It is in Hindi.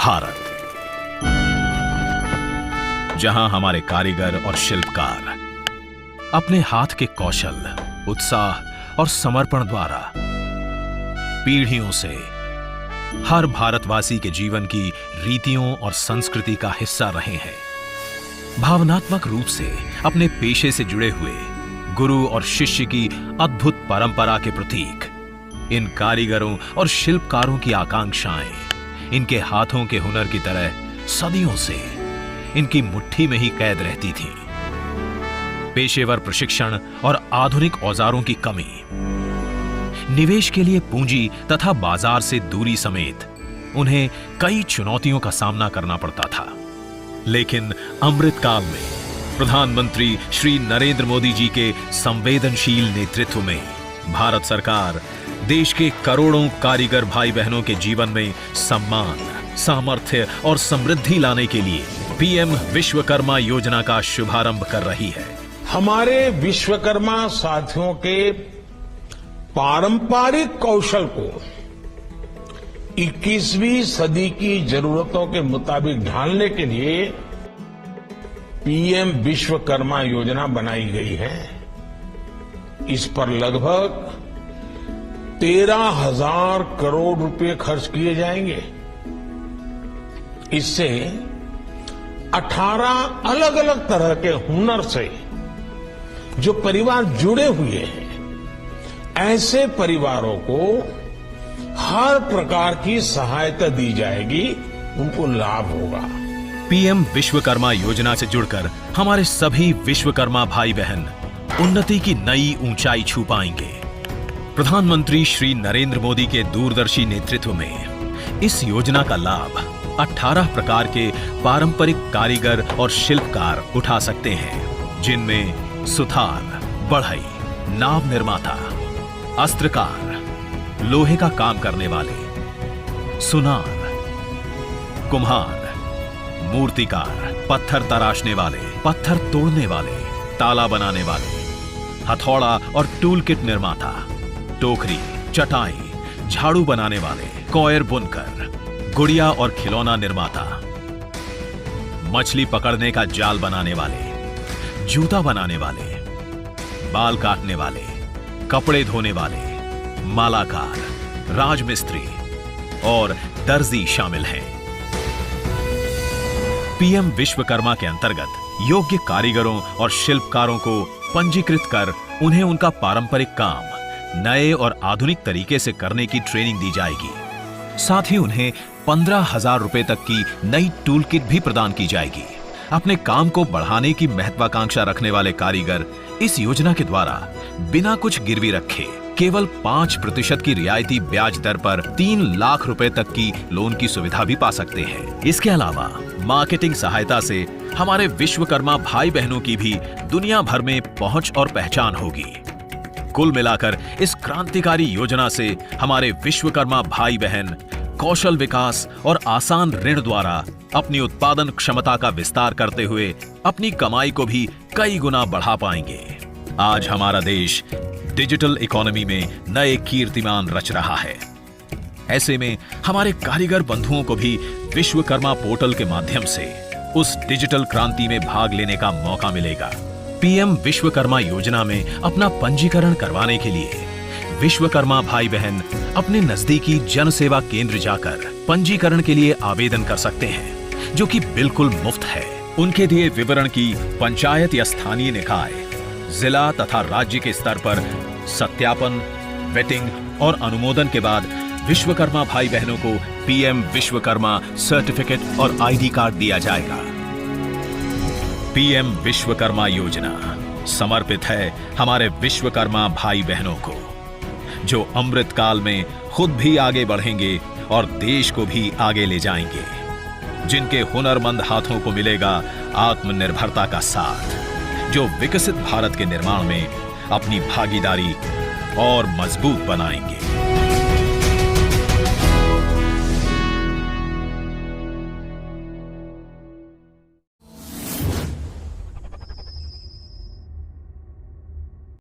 भारत, जहां हमारे कारीगर और शिल्पकार अपने हाथ के कौशल, उत्साह और समर्पण द्वारा पीढ़ियों से हर भारतवासी के जीवन की रीतियों और संस्कृति का हिस्सा रहे हैं। भावनात्मक रूप से अपने पेशे से जुड़े हुए गुरु और शिष्य की अद्भुत परंपरा के प्रतीक इन कारीगरों और शिल्पकारों की आकांक्षाएं इनके हाथों के हुनर की तरह सदियों से इनकी मुट्ठी में ही कैद रहती थी। पेशेवर प्रशिक्षण और आधुनिक औजारों की कमी, निवेश के लिए पूंजी तथा बाजार से दूरी समेत उन्हें कई चुनौतियों का सामना करना पड़ता था। लेकिन अमृतकाल में प्रधानमंत्री श्री नरेंद्र मोदी जी के संवेदनशील नेतृत्व में भारत सरकार देश के करोड़ों कारीगर भाई बहनों के जीवन में सम्मान, सामर्थ्य और समृद्धि लाने के लिए पीएम विश्वकर्मा योजना का शुभारंभ कर रही है। हमारे विश्वकर्मा साथियों के पारंपरिक कौशल को 21वीं सदी की जरूरतों के मुताबिक ढालने के लिए पीएम विश्वकर्मा योजना बनाई गई है। इस पर लगभग 13,000 करोड़ रुपए खर्च किए जाएंगे। इससे 18 अलग अलग तरह के हुनर से जो परिवार जुड़े हुए हैं, ऐसे परिवारों को हर प्रकार की सहायता दी जाएगी, उनको लाभ होगा। पीएम विश्वकर्मा योजना से जुड़कर हमारे सभी विश्वकर्मा भाई बहन उन्नति की नई ऊंचाई छू पाएंगे। प्रधानमंत्री श्री नरेंद्र मोदी के दूरदर्शी नेतृत्व में इस योजना का लाभ 18 प्रकार के पारंपरिक कारीगर और शिल्पकार उठा सकते हैं, जिनमें सुथार, बढ़ई, नाव निर्माता, अस्त्रकार, लोहे का काम करने वाले, सुनार, कुम्हार, मूर्तिकार, पत्थर तराशने वाले, पत्थर तोड़ने वाले, ताला बनाने वाले, हथौड़ा और टूल किट निर्माता, टोकरी, चटाई, झाड़ू बनाने वाले, कॉयर बुनकर, गुड़िया और खिलौना निर्माता, मछली पकड़ने का जाल बनाने वाले, जूता बनाने वाले, बाल काटने वाले, कपड़े धोने वाले, मालाकार, राजमिस्त्री और दर्जी शामिल हैं। पीएम विश्वकर्मा के अंतर्गत योग्य कारीगरों और शिल्पकारों को पंजीकृत कर उन्हें उनका पारंपरिक काम नए और आधुनिक तरीके से करने की ट्रेनिंग दी जाएगी। साथ ही उन्हें 15,000 रुपए तक की नई टूल किट भी प्रदान की जाएगी। अपने काम को बढ़ाने की महत्वाकांक्षा रखने वाले कारीगर इस योजना के द्वारा बिना कुछ गिरवी रखे केवल 5% की रियायती ब्याज दर पर 3 लाख रुपए तक की लोन की सुविधा भी पा सकते हैं। इसके अलावा मार्केटिंग सहायता से हमारे विश्वकर्मा भाई बहनों की भी दुनिया भर में पहुंच और पहचान होगी। कुल मिलाकर इस क्रांतिकारी योजना से हमारे विश्वकर्मा भाई बहन कौशल विकास और आसान ऋण द्वारा अपनी उत्पादन क्षमता का विस्तार करते हुए अपनी कमाई को भी कई गुना बढ़ा पाएंगे। आज हमारा देश डिजिटल इकोनॉमी में नए कीर्तिमान रच रहा है। ऐसे में हमारे कारीगर बंधुओं को भी विश्वकर्मा पोर्टल के माध्यम से उस डिजिटल क्रांति में भाग लेने का मौका मिलेगा। पीएम विश्वकर्मा योजना में अपना पंजीकरण करवाने के लिए विश्वकर्मा भाई बहन अपने नजदीकी जन सेवा केंद्र जाकर पंजीकरण के लिए आवेदन कर सकते हैं, जो कि बिल्कुल मुफ्त है। उनके दिए विवरण की पंचायत या स्थानीय निकाय, जिला तथा राज्य के स्तर पर सत्यापन, वेटिंग और अनुमोदन के बाद विश्वकर्मा भाई बहनों को पीएम विश्वकर्मा सर्टिफिकेट और आईडी कार्ड दिया जाएगा। पीएम विश्वकर्मा योजना समर्पित है हमारे विश्वकर्मा भाई बहनों को, जो अमृत काल में खुद भी आगे बढ़ेंगे और देश को भी आगे ले जाएंगे, जिनके हुनरमंद हाथों को मिलेगा आत्मनिर्भरता का साथ, जो विकसित भारत के निर्माण में अपनी भागीदारी और मजबूत बनाएंगे।